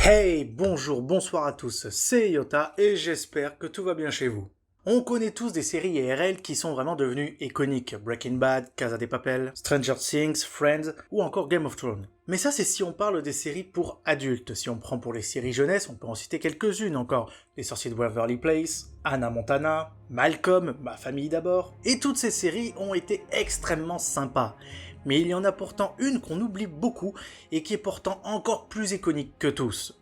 Hey, bonjour, bonsoir à tous, c'est Yota et j'espère que tout va bien chez vous. On connaît tous des séries IRL qui sont vraiment devenues iconiques, Breaking Bad, Casa de Papel, Stranger Things, Friends ou encore Game of Thrones. Mais ça c'est si on parle des séries pour adultes. Si on prend pour les séries jeunesse, on peut en citer quelques-unes encore. Les Sorciers de Waverly Place, Hannah Montana, Malcolm, Ma famille d'abord. Et toutes ces séries ont été extrêmement sympas. Mais il y en a pourtant une qu'on oublie beaucoup et qui est pourtant encore plus iconique que tous.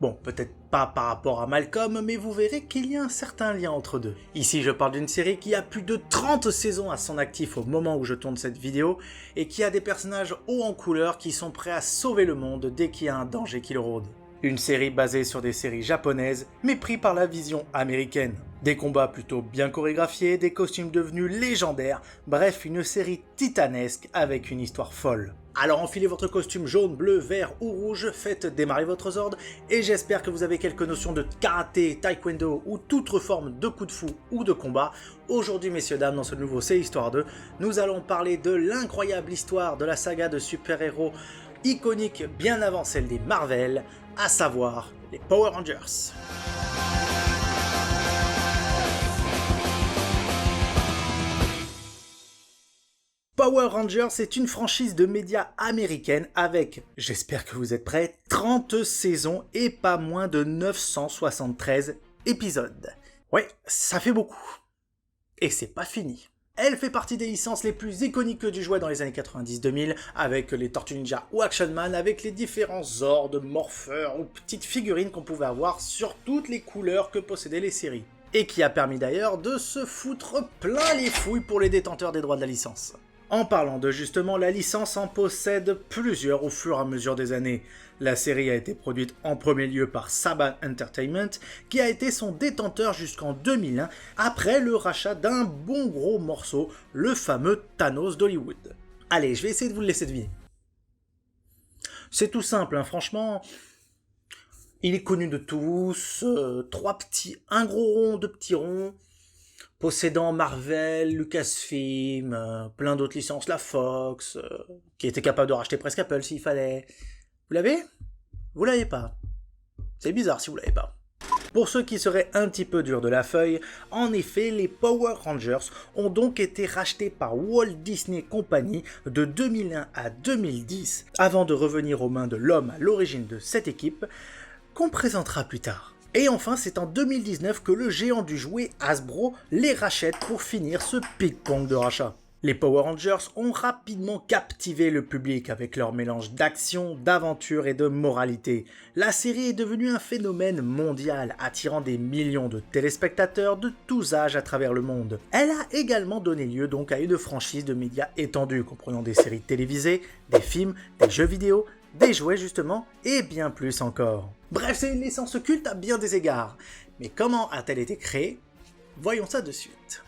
Bon, peut-être pas par rapport à Malcolm, mais vous verrez qu'il y a un certain lien entre deux. Ici, je parle d'une série qui a plus de 30 saisons à son actif au moment où je tourne cette vidéo, et qui a des personnages hauts en couleur qui sont prêts à sauver le monde dès qu'il y a un danger qui le rôde. Une série basée sur des séries japonaises, mais pris par la vision américaine. Des combats plutôt bien chorégraphiés, des costumes devenus légendaires, bref, une série titanesque avec une histoire folle. Alors enfilez votre costume jaune, bleu, vert ou rouge, faites démarrer votre Zord, et j'espère que vous avez quelques notions de karaté, taekwondo ou toute autre forme de coup de fou ou de combat. Aujourd'hui, messieurs dames, dans ce nouveau C'est Histoire 2, nous allons parler de l'incroyable histoire de la saga de super-héros iconique bien avant celle des Marvel, à savoir les Power Rangers. Power Rangers est une franchise de médias américaine avec, j'espère que vous êtes prêts, 30 saisons et pas moins de 973 épisodes. Ouais, ça fait beaucoup. Et c'est pas fini. Elle fait partie des licences les plus iconiques du jouet dans les années 90-2000, avec les Tortues Ninja ou Action Man, avec les différents Zords, morpheurs ou petites figurines qu'on pouvait avoir sur toutes les couleurs que possédaient les séries. Et qui a permis d'ailleurs de se foutre plein les fouilles pour les détenteurs des droits de la licence. En parlant de justement, la licence en possède plusieurs au fur et à mesure des années. La série a été produite en premier lieu par Saban Entertainment, qui a été son détenteur jusqu'en 2001, après le rachat d'un bon gros morceau, le fameux Thanos d'Hollywood. Allez, je vais essayer de vous le laisser deviner. C'est tout simple, hein, franchement. Il est connu de tous, un gros rond, deux petits ronds, possédant Marvel, Lucasfilm, plein d'autres licences, la Fox, qui était capable de racheter presque Apple s'il fallait. Vous l'avez ? Vous l'avez pas. C'est bizarre si vous l'avez pas. Pour ceux qui seraient un petit peu durs de la feuille, en effet, les Power Rangers ont donc été rachetés par Walt Disney Company de 2001 à 2010, avant de revenir aux mains de l'homme à l'origine de cette équipe, qu'on présentera plus tard. Et enfin, c'est en 2019 que le géant du jouet Hasbro les rachète pour finir ce ping-pong de rachat. Les Power Rangers ont rapidement captivé le public avec leur mélange d'action, d'aventure et de moralité. La série est devenue un phénomène mondial, attirant des millions de téléspectateurs de tous âges à travers le monde. Elle a également donné lieu donc à une franchise de médias étendue, comprenant des séries télévisées, des films, des jeux vidéo, des jouets justement, et bien plus encore. Bref, c'est une licence culte à bien des égards. Mais comment a-t-elle été créée ? Voyons ça de suite.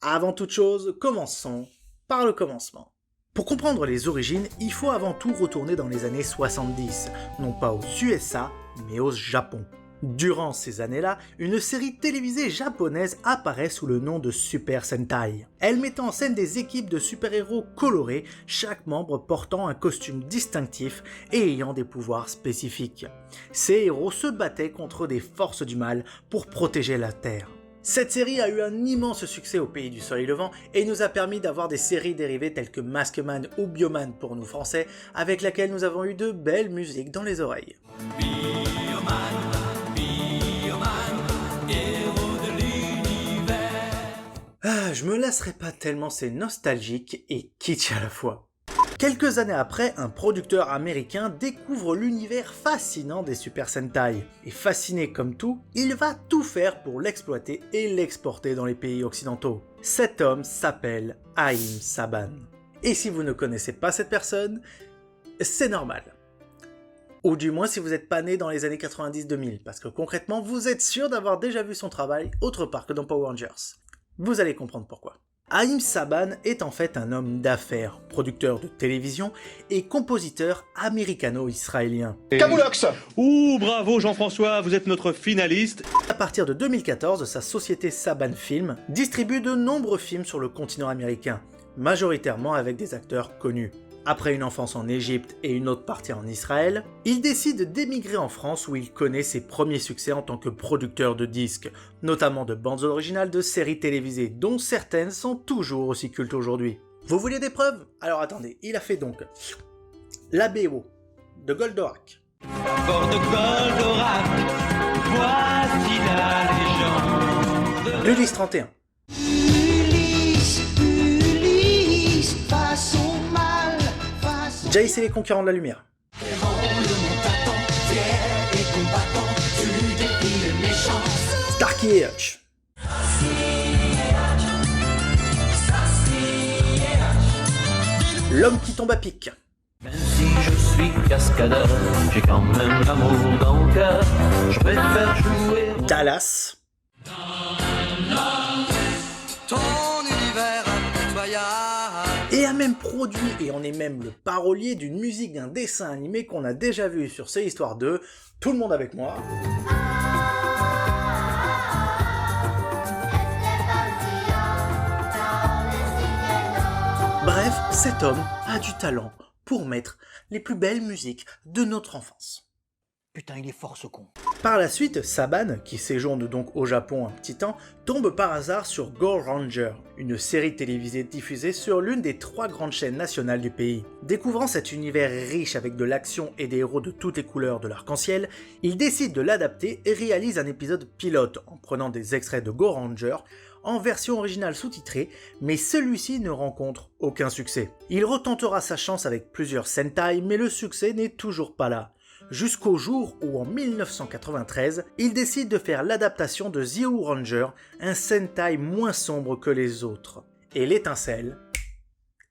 Avant toute chose, commençons par le commencement. Pour comprendre les origines, il faut avant tout retourner dans les années 70, non pas aux USA, mais au Japon. Durant ces années-là, une série télévisée japonaise apparaît sous le nom de Super Sentai. Elle met en scène des équipes de super-héros colorés, chaque membre portant un costume distinctif et ayant des pouvoirs spécifiques. Ces héros se battaient contre des forces du mal pour protéger la Terre. Cette série a eu un immense succès au pays du soleil levant et nous a permis d'avoir des séries dérivées telles que Maskman ou Bioman pour nous français, avec laquelle nous avons eu de belles musiques dans les oreilles. Je me lasserai pas tellement, c'est nostalgique et kitsch à la fois. Quelques années après, un producteur américain découvre l'univers fascinant des Super Sentai. Et fasciné comme tout, il va tout faire pour l'exploiter et l'exporter dans les pays occidentaux. Cet homme s'appelle Haim Saban. Et si vous ne connaissez pas cette personne, c'est normal. Ou du moins si vous n'êtes pas né dans les années 90-2000, parce que concrètement, vous êtes sûr d'avoir déjà vu son travail autre part que dans Power Rangers. Vous allez comprendre pourquoi. Haim Saban est en fait un homme d'affaires, producteur de télévision et compositeur américano-israélien. Camoulox. Ouh, bravo Jean-François, vous êtes notre finaliste. À partir de 2014, sa société Saban Film distribue de nombreux films sur le continent américain. majoritairement avec des acteurs connus. Après une enfance en Égypte et une autre partie en Israël, il décide d'émigrer en France où il connaît ses premiers succès en tant que producteur de disques, notamment de bandes originales de séries télévisées dont certaines sont toujours aussi cultes aujourd'hui. Vous voulez des preuves? Alors attendez, il a fait donc la BO de Goldorak, Bord de Goldorak, voici la légende. Ulysse 31, Ulysse, face au mal, face au Jace et les Conquérants de la Lumière, héros, le monde t'attend, fier et combattant, tu défies les méchants. Starkey et Hutch, L'homme qui tombe à pic, Même si je suis cascadeur, j'ai quand même l'amour dans le cœur. Je préfère jouer. Dallas, Ton univers impitoyable. et a même produit et en est même le parolier d'une musique d'un dessin animé qu'on a déjà vu sur C'est l'histoire 2, tout le monde avec moi. Bref, cet homme a du talent pour mettre les plus belles musiques de notre enfance. Putain, il est fort ce con. Par la suite, Saban, qui séjourne donc au Japon un petit temps, tombe par hasard sur Go Ranger, une série télévisée diffusée sur l'une des 3 grandes chaînes nationales du pays. Découvrant cet univers riche avec de l'action et des héros de toutes les couleurs de l'arc-en-ciel, il décide de l'adapter et réalise un épisode pilote en prenant des extraits de Go Ranger en version originale sous-titrée, mais celui-ci ne rencontre aucun succès. Il retentera sa chance avec plusieurs Sentai, mais le succès n'est toujours pas là. Jusqu'au jour où, en 1993, il décide de faire l'adaptation de Zeo Ranger, un Sentai moins sombre que les autres. Et l'étincelle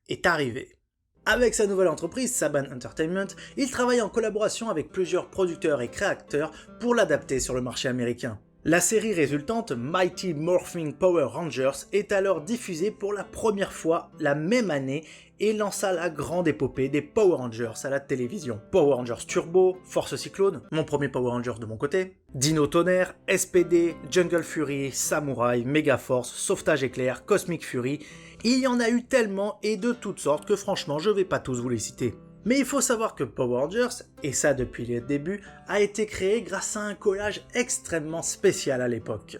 est arrivée. Avec sa nouvelle entreprise, Saban Entertainment, il travaille en collaboration avec plusieurs producteurs et créateurs pour l'adapter sur le marché américain. La série résultante, Mighty Morphin Power Rangers, est alors diffusée pour la première fois la même année et lança la grande épopée des Power Rangers à la télévision. Power Rangers Turbo, Force Cyclone, mon premier Power Ranger de mon côté, Dino Tonnerre, SPD, Jungle Fury, Samurai, Megaforce, Sauvetage Éclair, Cosmic Fury, il y en a eu tellement et de toutes sortes que franchement je vais pas tous vous les citer. Mais il faut savoir que Power Rangers, et ça depuis le début, a été créé grâce à un collage extrêmement spécial à l'époque.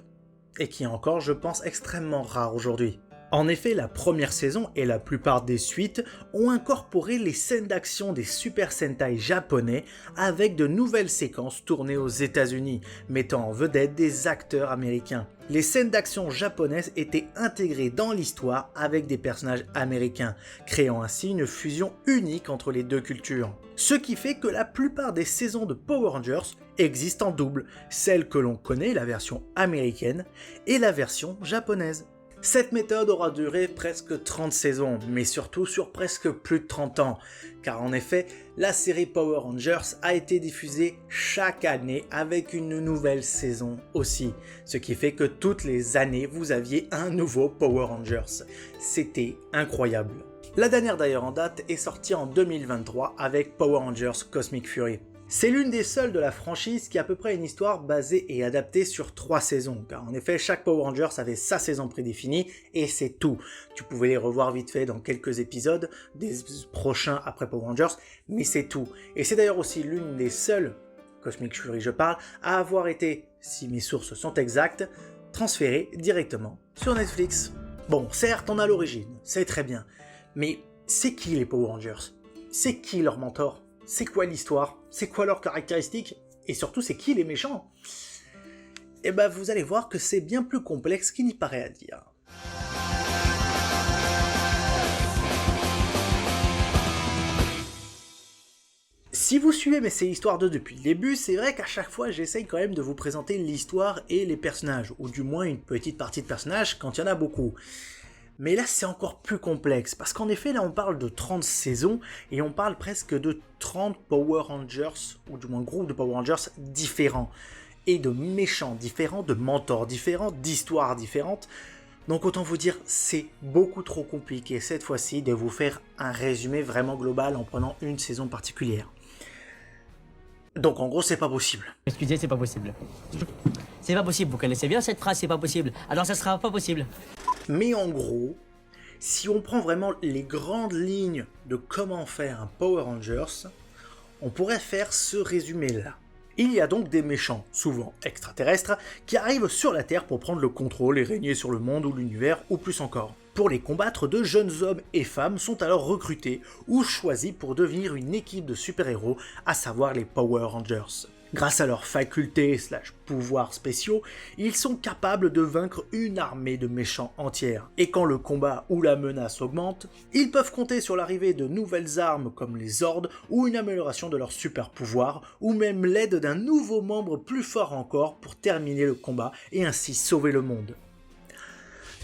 Et qui est encore, je pense, extrêmement rare aujourd'hui. En effet, la première saison et la plupart des suites ont incorporé les scènes d'action des Super Sentai japonais avec de nouvelles séquences tournées aux États-Unis, mettant en vedette des acteurs américains. Les scènes d'action japonaises étaient intégrées dans l'histoire avec des personnages américains, créant ainsi une fusion unique entre les deux cultures. Ce qui fait que la plupart des saisons de Power Rangers existent en double, celle que l'on connaît, la version américaine, et la version japonaise. Cette méthode aura duré presque 30 saisons, mais surtout sur presque plus de 30 ans, car en effet, la série Power Rangers a été diffusée chaque année avec une nouvelle saison aussi, ce qui fait que toutes les années vous aviez un nouveau Power Rangers. C'était incroyable. La dernière d'ailleurs en date est sortie en 2023 avec Power Rangers Cosmic Fury. C'est l'une des seules de la franchise qui a à peu près une histoire basée et adaptée sur 3 saisons, car en effet chaque Power Rangers avait sa saison prédéfinie et c'est tout. Tu pouvais les revoir vite fait dans quelques épisodes des prochains après Power Rangers, mais c'est tout. Et c'est d'ailleurs aussi l'une des seules, Cosmic Fury je parle, à avoir été, si mes sources sont exactes, transférée directement sur Netflix. Bon, certes on a l'origine, c'est très bien, mais c'est qui les Power Rangers? C'est qui leur mentor? C'est quoi l'histoire? C'est quoi leurs caractéristiques? Et surtout, c'est qui les méchants? Eh ben, vous allez voir que c'est bien plus complexe qu'il n'y paraît à dire. Si vous suivez mes C'est l'histoire 2 depuis le début, c'est vrai qu'à chaque fois, j'essaye quand même de vous présenter l'histoire et les personnages, ou du moins une petite partie de personnages quand il y en a beaucoup. Mais là, c'est encore plus complexe, parce qu'en effet, là, on parle de 30 saisons, et on parle presque de 30 Power Rangers, ou du moins groupes de Power Rangers différents, et de méchants différents, de mentors différents, d'histoires différentes. Donc autant vous dire, c'est beaucoup trop compliqué cette fois-ci de vous faire un résumé vraiment global en prenant une saison particulière. Donc en gros, c'est pas possible. Excusez, c'est pas possible. C'est pas possible, vous connaissez bien cette phrase, c'est pas possible. Alors ça sera pas possible. Mais en gros, Si on prend vraiment les grandes lignes de comment faire un Power Rangers, on pourrait faire ce résumé-là. Il y a donc des méchants, souvent extraterrestres, qui arrivent sur la Terre pour prendre le contrôle et régner sur le monde ou l'univers, ou plus encore. Pour les combattre, de jeunes hommes et femmes sont alors recrutés ou choisis pour devenir une équipe de super-héros, à savoir les Power Rangers. Grâce à leurs facultés / pouvoirs spéciaux, ils sont capables de vaincre une armée de méchants entière. Et quand le combat ou la menace augmente, ils peuvent compter sur l'arrivée de nouvelles armes comme les Zords ou une amélioration de leurs super pouvoirs, ou même l'aide d'un nouveau membre plus fort encore pour terminer le combat et ainsi sauver le monde.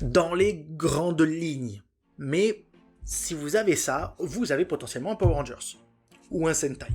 Dans les grandes lignes. Mais si vous avez ça, vous avez potentiellement un Power Rangers ou un Sentai.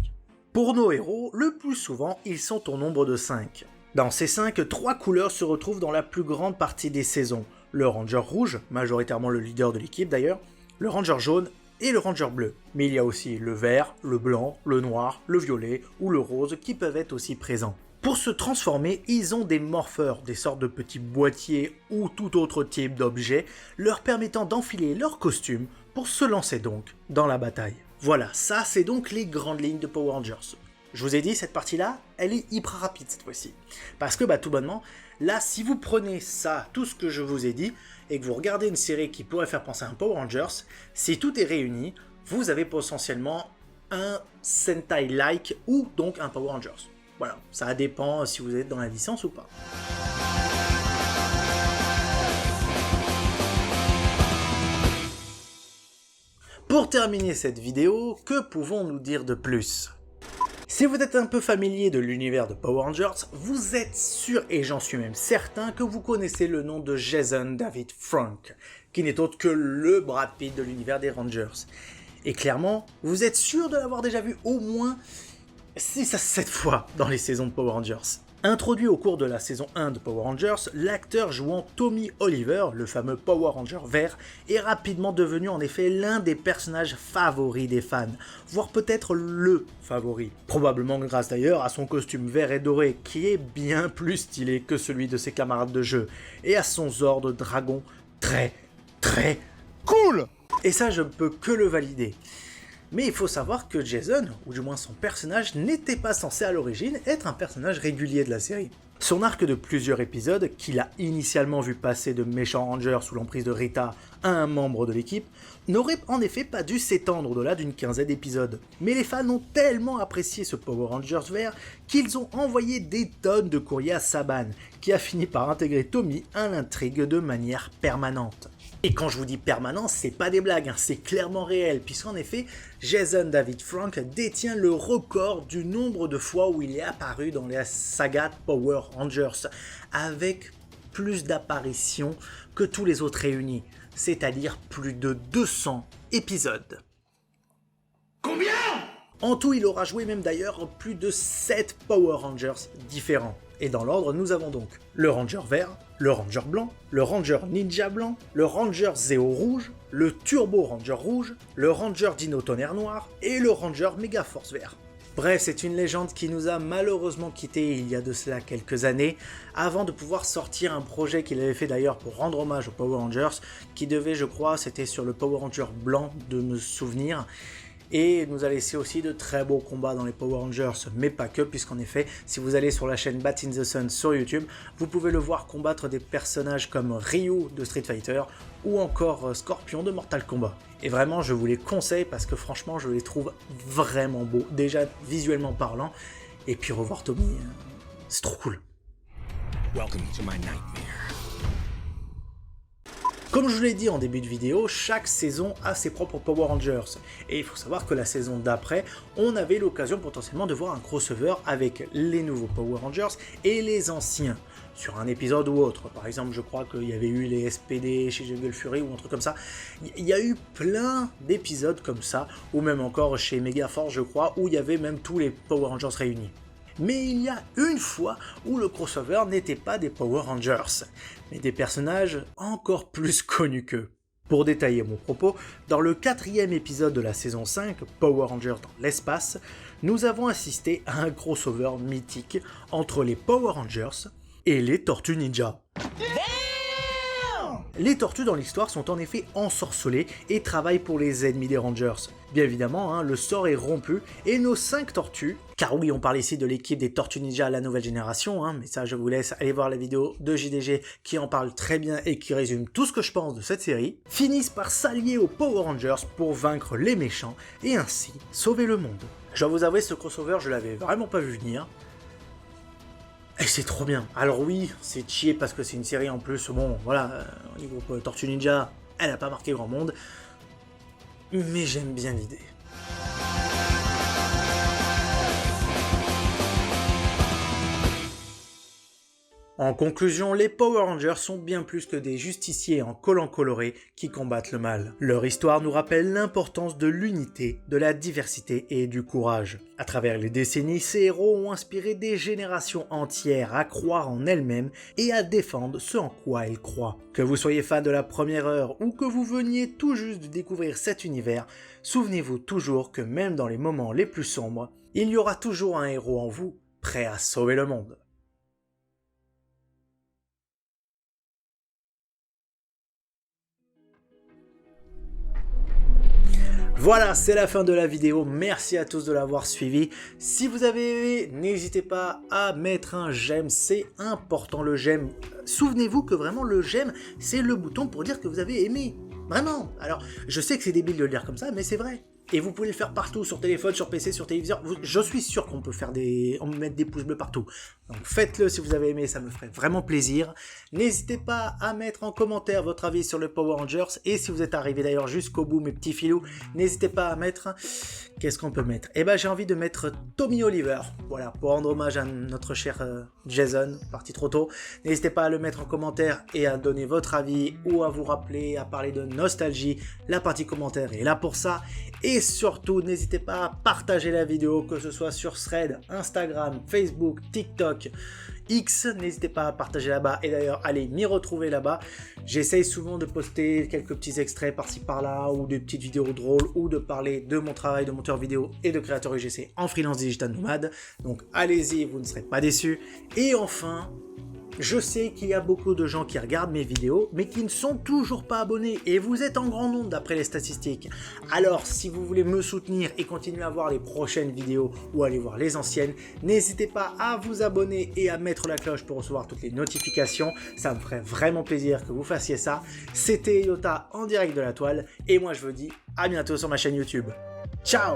Pour nos héros, le plus souvent, ils sont au nombre de 5. Dans ces 5, 3 couleurs se retrouvent dans la plus grande partie des saisons. Le Ranger rouge, majoritairement le leader de l'équipe d'ailleurs, le Ranger jaune et le Ranger bleu. Mais il y a aussi le vert, le blanc, le noir, le violet ou le rose qui peuvent être aussi présents. Pour se transformer, ils ont des morpheurs, des sortes de petits boîtiers ou tout autre type d'objet, leur permettant d'enfiler leur costume pour se lancer donc dans la bataille. Voilà, ça c'est donc les grandes lignes de Power Rangers. Je vous ai dit, cette partie-là, elle est hyper rapide cette fois-ci. Parce que tout bonnement, là, si vous prenez ça, tout ce que je vous ai dit, et que vous regardez une série qui pourrait faire penser à un Power Rangers, si tout est réuni, vous avez potentiellement un Sentai-like ou donc un Power Rangers. Voilà, ça dépend si vous êtes dans la licence ou pas. Pour terminer cette vidéo, que pouvons-nous dire de plus ? Si vous êtes un peu familier de l'univers de Power Rangers, vous êtes sûr, et j'en suis même certain, que vous connaissez le nom de Jason David Frank, qui n'est autre que le Brad Pitt de l'univers des Rangers. Et clairement, vous êtes sûr de l'avoir déjà vu au moins 6 à 7 fois dans les saisons de Power Rangers. Introduit au cours de la saison 1 de Power Rangers, l'acteur jouant Tommy Oliver, le fameux Power Ranger vert, est rapidement devenu en effet l'un des personnages favoris des fans, voire peut-être le favori. Probablement grâce d'ailleurs à son costume vert et doré qui est bien plus stylé que celui de ses camarades de jeu, et à son Zord dragon très cool. Et ça je ne peux que le valider. Mais il faut savoir que Jason, ou du moins son personnage, n'était pas censé à l'origine être un personnage régulier de la série. Son arc de plusieurs épisodes, qu'il a initialement vu passer de méchant ranger sous l'emprise de Rita à un membre de l'équipe, n'aurait en effet pas dû s'étendre au-delà d'une quinzaine d'épisodes. Mais les fans ont tellement apprécié ce Power Rangers vert qu'ils ont envoyé des tonnes de courriers à Saban, qui a fini par intégrer Tommy à l'intrigue de manière permanente. Et quand je vous dis permanent, c'est pas des blagues, c'est clairement réel, puisqu'en effet, Jason David Frank détient le record du nombre de fois où il est apparu dans la saga Power Rangers, avec plus d'apparitions que tous les autres réunis, c'est-à-dire plus de 200 épisodes. Combien ? En tout, il aura joué même d'ailleurs plus de 7 Power Rangers différents. Et dans l'ordre, nous avons donc le Ranger vert, le Ranger blanc, le Ranger ninja blanc, le Ranger Zeo rouge, le Turbo Ranger rouge, le Ranger Dino Tonnerre noir et le Ranger Mega Force vert. Bref, c'est une légende qui nous a malheureusement quittés il y a de cela quelques années, avant de pouvoir sortir un projet qu'il avait fait d'ailleurs pour rendre hommage aux Power Rangers, qui devait, je crois, c'était sur le Power Ranger blanc de me souvenir, et nous a laissé aussi de très beaux combats dans les Power Rangers, mais pas que, puisqu'en effet, si vous allez sur la chaîne Bat in the Sun sur YouTube, vous pouvez le voir combattre des personnages comme Ryu de Street Fighter, ou encore Scorpion de Mortal Kombat. Et vraiment, je vous les conseille, parce que franchement, je les trouve vraiment beaux, déjà visuellement parlant, et puis revoir Tommy, c'est trop cool. Welcome to my nightmare. Comme je vous l'ai dit en début de vidéo, chaque saison a ses propres Power Rangers. Et il faut savoir que la saison d'après, on avait l'occasion potentiellement de voir un crossover avec les nouveaux Power Rangers et les anciens, sur un épisode ou autre. Par exemple, je crois qu'il y avait eu les SPD chez Jungle Fury ou un truc comme ça. Il y a eu plein d'épisodes comme ça, ou même encore chez Mega Force, je crois, où il y avait même tous les Power Rangers réunis. Mais il y a une fois où le crossover n'était pas des Power Rangers, mais des personnages encore plus connus qu'eux. Pour détailler mon propos, dans le 4e épisode de la saison 5, Power Rangers dans l'espace, nous avons assisté à un crossover mythique entre les Power Rangers et les Tortues Ninja. Les tortues dans l'histoire sont en effet ensorcelées et travaillent pour les ennemis des Rangers. Bien évidemment, hein, le sort est rompu et nos 5 tortues, car oui, on parle ici de l'équipe des Tortues Ninja la nouvelle génération, hein, mais ça je vous laisse aller voir la vidéo de JDG qui en parle très bien et qui résume tout ce que je pense de cette série, finissent par s'allier aux Power Rangers pour vaincre les méchants et ainsi sauver le monde. Je dois vous avouer, ce crossover, je l'avais vraiment pas vu venir. Et c'est trop bien. Alors oui, c'est chier parce que c'est une série en plus, bon, voilà, au niveau Tortue Ninja, elle a pas marqué grand monde. Mais j'aime bien l'idée. En conclusion, les Power Rangers sont bien plus que des justiciers en collants colorés qui combattent le mal. Leur histoire nous rappelle l'importance de l'unité, de la diversité et du courage. À travers les décennies, ces héros ont inspiré des générations entières à croire en elles-mêmes et à défendre ce en quoi elles croient. Que vous soyez fan de la première heure ou que vous veniez tout juste de découvrir cet univers, souvenez-vous toujours que même dans les moments les plus sombres, il y aura toujours un héros en vous, prêt à sauver le monde. Voilà, c'est la fin de la vidéo, merci à tous de l'avoir suivi. Si vous avez aimé, n'hésitez pas à mettre un j'aime, c'est important le j'aime. Souvenez-vous que vraiment le j'aime, c'est le bouton pour dire que vous avez aimé. Vraiment. Alors, je sais que c'est débile de le dire comme ça, mais c'est vrai. Et vous pouvez le faire partout, sur téléphone, sur PC, sur téléviseur. Je suis sûr qu'on peut faire on peut mettre des pouces bleus partout. Donc faites-le si vous avez aimé, ça me ferait vraiment plaisir. N'hésitez pas à mettre en commentaire votre avis sur le Power Rangers. Et si vous êtes arrivé d'ailleurs jusqu'au bout, mes petits filous, n'hésitez pas à mettre... Qu'est-ce qu'on peut mettre? Eh ben j'ai envie de mettre Tommy Oliver. Voilà, pour rendre hommage à notre cher Jason, parti trop tôt. N'hésitez pas à le mettre en commentaire et à donner votre avis ou à vous rappeler, à parler de nostalgie. La partie commentaire est là pour ça. Et surtout, n'hésitez pas à partager la vidéo, que ce soit sur Thread, Instagram, Facebook, TikTok, X. N'hésitez pas à partager là-bas et d'ailleurs, allez m'y retrouver là-bas. J'essaye souvent de poster quelques petits extraits par-ci par-là ou des petites vidéos drôles ou de parler de mon travail de monteur vidéo et de créateur UGC en freelance digital nomade. Donc allez-y, vous ne serez pas déçus. Et enfin... Je sais qu'il y a beaucoup de gens qui regardent mes vidéos, mais qui ne sont toujours pas abonnés, et vous êtes en grand nombre d'après les statistiques. Alors, si vous voulez me soutenir et continuer à voir les prochaines vidéos ou aller voir les anciennes, n'hésitez pas à vous abonner et à mettre la cloche pour recevoir toutes les notifications. Ça me ferait vraiment plaisir que vous fassiez ça. C'était Yota en direct de la toile, et moi je vous dis à bientôt sur ma chaîne YouTube. Ciao!